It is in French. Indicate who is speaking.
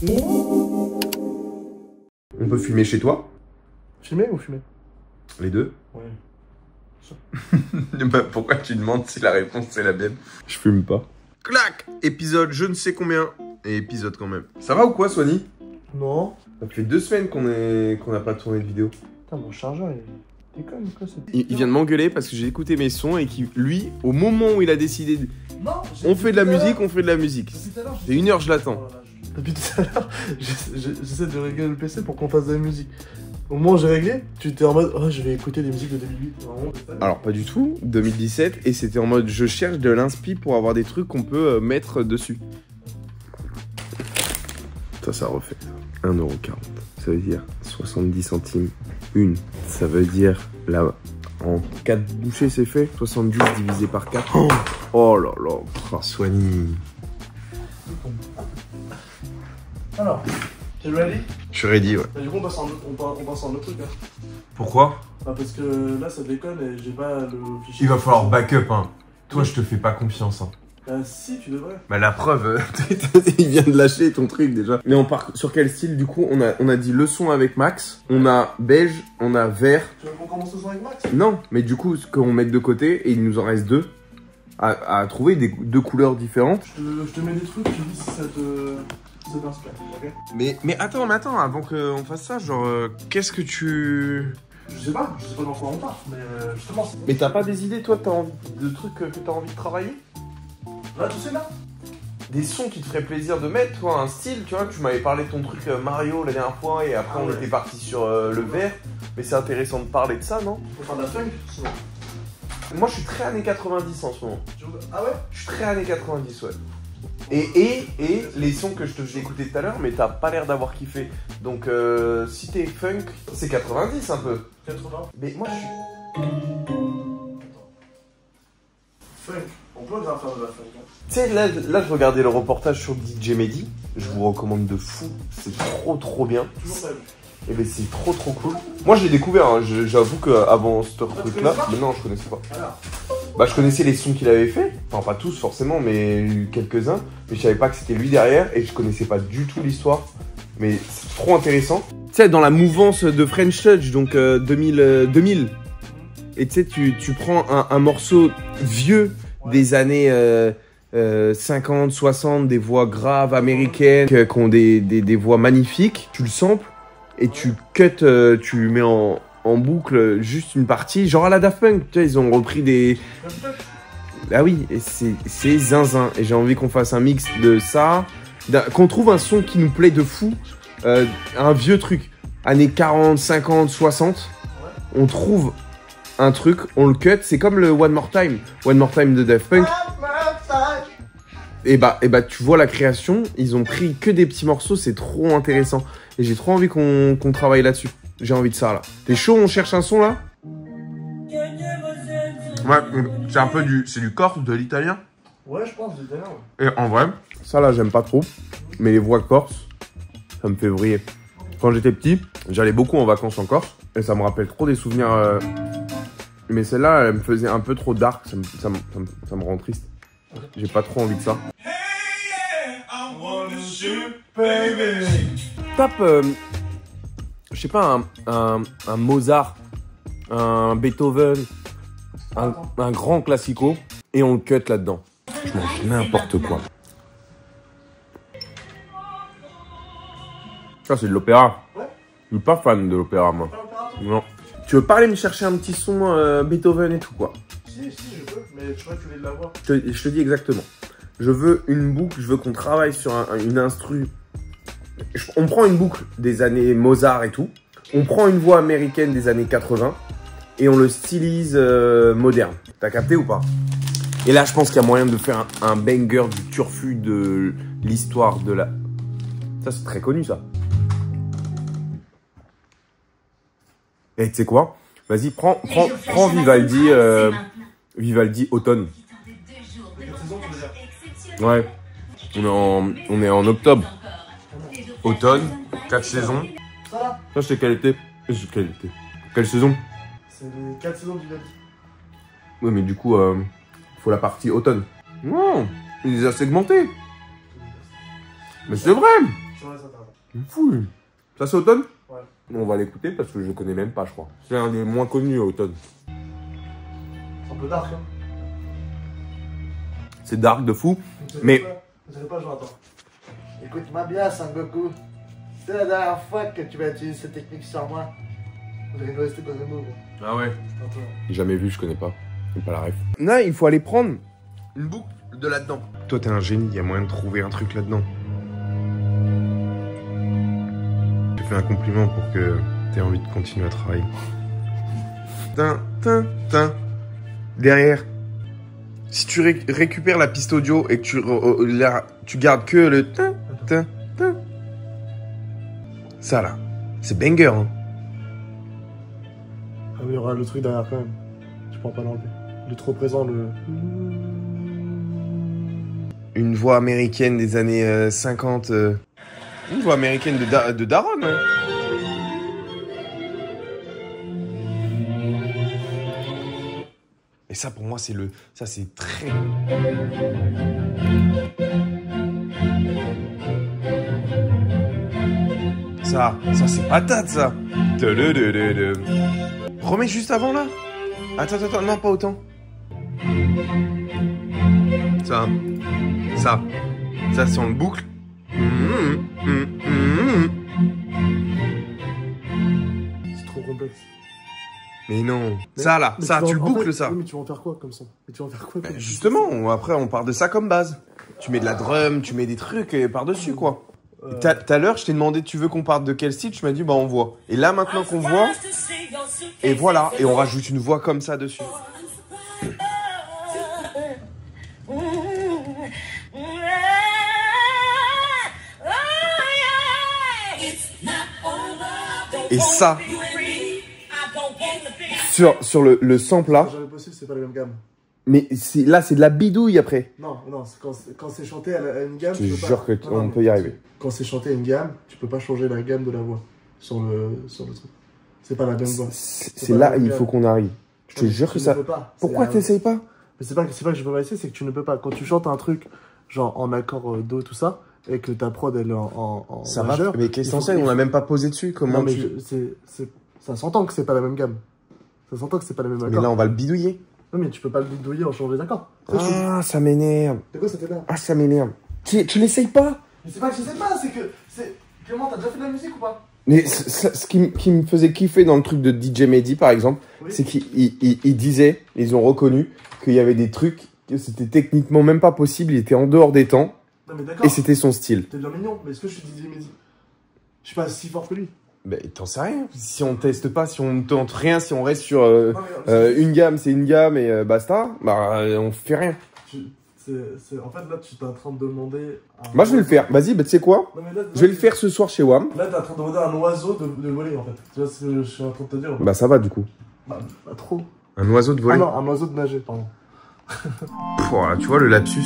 Speaker 1: On peut fumer chez toi?
Speaker 2: Fumer ou fumer?
Speaker 1: Les deux?
Speaker 2: Ouais.
Speaker 1: Bah, pourquoi tu demandes si la réponse c'est la mienne? Je fume pas. Clac! Épisode je ne sais combien. Et épisode quand même. Ça va ou quoi, Sony?
Speaker 2: Non.
Speaker 1: Ça fait 2 semaines qu'on n'a pas tourné de vidéo.
Speaker 2: Putain, mon chargeur, il déconne quoi,
Speaker 1: Il vient de m'engueuler parce que j'ai écouté mes sons et qu'il, lui, au moment où il a décidé de...
Speaker 2: Non,
Speaker 1: on fait de la musique, on fait de la musique. C'est 1 heure, je l'attends.
Speaker 2: Depuis tout à l'heure, j'essaie de régler le PC pour qu'on fasse de la musique. Au moment où j'ai réglé, tu étais en mode oh, je vais écouter des musiques de 2008.
Speaker 1: Alors, pas du tout, 2017, et c'était en mode je cherche de l'inspi pour avoir des trucs qu'on peut mettre dessus. Ça refait 1,40€. Ça veut dire 70 centimes une. Ça veut dire là, en 4 bouchées, c'est fait. 70 divisé par 4. Oh là là, Soigny.
Speaker 2: Alors, t'es ready?
Speaker 1: Je suis ready, ouais.
Speaker 2: Bah, du coup, on passe en autre truc. Hein.
Speaker 1: Pourquoi?
Speaker 2: Bah, parce que là, ça déconne et j'ai pas le fichier.
Speaker 1: Il va falloir backup, hein. Toi, je te fais pas confiance, hein.
Speaker 2: Bah, si, tu devrais.
Speaker 1: Bah, la preuve, il vient de lâcher ton truc déjà. Mais on part sur quel style? Du coup, on a dit le son avec Max. On a beige, on a vert.
Speaker 2: Tu veux qu'on commence le son avec Max?
Speaker 1: Non, mais du coup, ce qu'on met de côté, et il nous en reste 2 à trouver, 2 couleurs différentes.
Speaker 2: Je te mets des trucs, tu dis si ça t'inspire, ok?
Speaker 1: Mais attends, avant qu'on fasse ça, genre, qu'est-ce que tu...
Speaker 2: Je sais pas dans quoi on part, mais justement...
Speaker 1: Mais t'as pas des idées, toi, de trucs que t'as envie de travailler?
Speaker 2: Là, tu sais, là?
Speaker 1: Des sons qui te feraient plaisir de mettre, toi, un style, tu vois, tu m'avais parlé de ton truc Mario la dernière fois, et après on était parti sur le vert, mais c'est intéressant de parler de ça, non?
Speaker 2: On peut faire de la funk, sinon.
Speaker 1: Moi, je suis très années 90 en ce moment.
Speaker 2: Ah ouais?
Speaker 1: Je suis très années 90, ouais. Et les sons que je te faisais écouter tout à l'heure, mais t'as pas l'air d'avoir kiffé. Donc, si t'es funk, c'est 90 un peu.
Speaker 2: 80.
Speaker 1: Mais moi, je suis...
Speaker 2: Funk. On peut grave faire de la funk. Hein.
Speaker 1: Tu sais, là, je regardais le reportage sur DJ Mehdi. Je vous recommande de fou. C'est trop bien.
Speaker 2: Toujours pas vu.
Speaker 1: Et ben c'est trop cool. Moi, j'ai découvert, hein. J'avoue qu'avant ce truc-là... Mais non, je connaissais pas.
Speaker 2: Alors.
Speaker 1: Bah, je connaissais les sons qu'il avait fait. Enfin, pas tous forcément, mais quelques-uns. Mais je savais pas que c'était lui derrière. Et je connaissais pas du tout l'histoire. Mais c'est trop intéressant. Tu sais, dans la mouvance de French Touch, donc 2000. Et tu sais, tu prends un morceau vieux des années 50, 60, des voix graves américaines, qui ont des voix magnifiques. Tu le samples et tu cut, tu mets en boucle juste une partie, genre à la Daft Punk. Tu vois, ils ont repris des... Ah oui, et c'est zinzin. Et j'ai envie qu'on fasse un mix de ça, qu'on trouve un son qui nous plaît de fou, un vieux truc, années 40, 50, 60. On trouve un truc, on le cut, c'est comme le One More Time de Daft Punk. Et bah tu vois la création, ils ont pris que des petits morceaux, c'est trop intéressant. Et j'ai trop envie qu'on travaille là-dessus. J'ai envie de ça là. T'es chaud, on cherche un son là? Ouais, c'est un peu c'est du corse, de l'italien.
Speaker 2: Ouais, je pense, de l'italien.
Speaker 1: Et en vrai, ça là j'aime pas trop. Mais les voix corse, ça me fait vriller. Quand j'étais petit, j'allais beaucoup en vacances en Corse. Et ça me rappelle trop des souvenirs. Mais celle-là, elle me faisait un peu trop dark. Ça me rend triste. J'ai pas trop envie de ça. Tape, je sais pas, un Mozart, un Beethoven, un grand classico, et on le cut là-dedans. Je mange n'importe quoi. Ça, c'est de l'opéra. Ouais. Je suis pas fan de l'opéra, moi. Non. Tu veux pas aller me chercher un petit son Beethoven et tout, quoi?
Speaker 2: Si, je peux, mais je crois que tu voulais de l'avoir.
Speaker 1: Je te dis exactement. Je veux une boucle, je veux qu'on travaille sur une instru. On prend une boucle des années Mozart et tout. On prend une voix américaine des années 80 et on le stylise moderne. T'as capté ou pas? Et là, je pense qu'il y a moyen de faire un banger du turfu de l'histoire de la... Ça, c'est très connu, ça. Et tu sais quoi? Vas-y, prends Vivaldi, Vivaldi Automne. Ouais. On est en octobre. Automne, 4 saisons. Ça, c'est quel été? Quelle saison?
Speaker 2: C'est les 4 saisons du Vivaldi.
Speaker 1: Oui, mais du coup, faut la partie automne. Non, il les a segmentés. Mais c'est vrai.
Speaker 2: Ouais, ça t'arrête.
Speaker 1: Fou. Ça c'est Automne?
Speaker 2: Ouais.
Speaker 1: On va l'écouter parce que je le connais même pas, je crois. C'est un des moins connus, Automne.
Speaker 2: C'est un peu dark, hein.
Speaker 1: C'est dark de fou. Mais-
Speaker 2: Je sais pas, Jonathan. Écoute-moi bien, Sangoku. C'est la dernière fois que tu vas utiliser cette technique sur moi. Vous allez nous rester dans un mot.
Speaker 1: Ah ouais.
Speaker 2: Attends.
Speaker 1: Jamais vu, je connais pas. J'ai pas la ref. Non, il faut aller prendre une boucle de là-dedans. Toi, t'es un génie, il y a moyen de trouver un truc là-dedans. Je te fais un compliment pour que t'aies envie de continuer à travailler. Tin, tin, tin. Derrière. Si tu récupères la piste audio et que tu gardes que le tin, tin, tin. Ça là, c'est banger, hein.
Speaker 2: Ah oui, il y aura le truc derrière quand même. Je pourras pas l'enlever. Il est trop présent, le...
Speaker 1: Une voix américaine des années 50. Une voix américaine de Daron, hein. Et ça, pour moi, c'est le... Ça, c'est très... Ça c'est patate, ça. Remets juste avant, là. Attends, non, pas autant. Ça, c'est en boucle.
Speaker 2: C'est trop complexe.
Speaker 1: Mais non. Ça, là,
Speaker 2: Mais
Speaker 1: ça, tu le
Speaker 2: en fait,
Speaker 1: boucles, ça.
Speaker 2: Oui, mais tu vas en faire quoi comme son? Mais tu vas en faire quoi comme
Speaker 1: Justement, après, on part de ça comme base. Tu mets de la drum, tu mets des trucs par-dessus, quoi. Tout à l'heure, je t'ai demandé, tu veux qu'on parte de quel style? Tu m'as dit, bah, on voit. Et là, maintenant qu'on voit, et voilà, et on rajoute une voix comme ça dessus. Et ça, sur le sample là,
Speaker 2: Jamais possible, c'est pas la même gamme.
Speaker 1: mais là, c'est de la bidouille après.
Speaker 2: Non, quand c'est chanté à une gamme,
Speaker 1: Je
Speaker 2: tu
Speaker 1: te
Speaker 2: peux pas.
Speaker 1: jure que
Speaker 2: Non,
Speaker 1: on
Speaker 2: non,
Speaker 1: peut y arriver.
Speaker 2: Quand c'est chanté à une gamme, tu peux pas changer la gamme de la voix sur le truc. C'est pas la même voix.
Speaker 1: C'est là, il faut qu'on arrive. Je te jure que
Speaker 2: Tu
Speaker 1: ça...
Speaker 2: ne peux pas.
Speaker 1: Pourquoi t'essayes pas?
Speaker 2: Mais c'est pas que je peux pas essayer, c'est que tu ne peux pas. Quand tu chantes un truc, genre en accord do, tout ça, et que ta prod elle est en
Speaker 1: Ça
Speaker 2: majeur,
Speaker 1: va, mais qu'est-ce
Speaker 2: il
Speaker 1: qu'on
Speaker 2: faut-
Speaker 1: sait? On a même pas posé dessus. Comment
Speaker 2: Non, mais
Speaker 1: tu...
Speaker 2: ça s'entend que c'est pas la même gamme. Ça s'entend que c'est pas la même
Speaker 1: Mais
Speaker 2: accord.
Speaker 1: là, on va le bidouiller.
Speaker 2: Non, mais tu peux pas le bidouiller en changeant les accords. Ça,
Speaker 1: Ah, ça m'énerve.
Speaker 2: C'est quoi, ça t'énerve?
Speaker 1: Ah, ça m'énerve. Tu l'essayes pas?
Speaker 2: Mais c'est pas que je sais pas, c'est que. Clément, t'as déjà fait de la musique ou pas?
Speaker 1: Mais ce qui me faisait kiffer dans le truc de DJ Mehdi, par exemple,
Speaker 2: Oui.
Speaker 1: c'est qu'ils disaient, ils ont reconnu qu'il y avait des trucs que c'était techniquement même pas possible, il était en dehors des temps,
Speaker 2: Non, mais d'accord.
Speaker 1: et c'était son style.
Speaker 2: T'es bien mignon, mais est-ce que je suis Didier Mehdi? Je suis pas si fort que lui.
Speaker 1: Ben, t'en sais rien. Si on teste pas, si on tente rien, si on reste sur
Speaker 2: Non, mais,
Speaker 1: une gamme, c'est une gamme et basta, bah on fait rien.
Speaker 2: En fait, là, tu t'es en train de demander.
Speaker 1: Moi, je vais le faire. Vas-y, bah, tu sais quoi?
Speaker 2: Non, mais là,
Speaker 1: Je vais le faire ce soir chez WAM.
Speaker 2: Là, t'es en train de demander à un oiseau de voler, en fait. Tu vois ce que je suis en train de te dire?
Speaker 1: Bah, ça va du coup.
Speaker 2: Bah, pas trop.
Speaker 1: Un oiseau de
Speaker 2: Ah
Speaker 1: voler.
Speaker 2: non, un oiseau de nager, pardon.
Speaker 1: Voilà, tu vois le lapsus.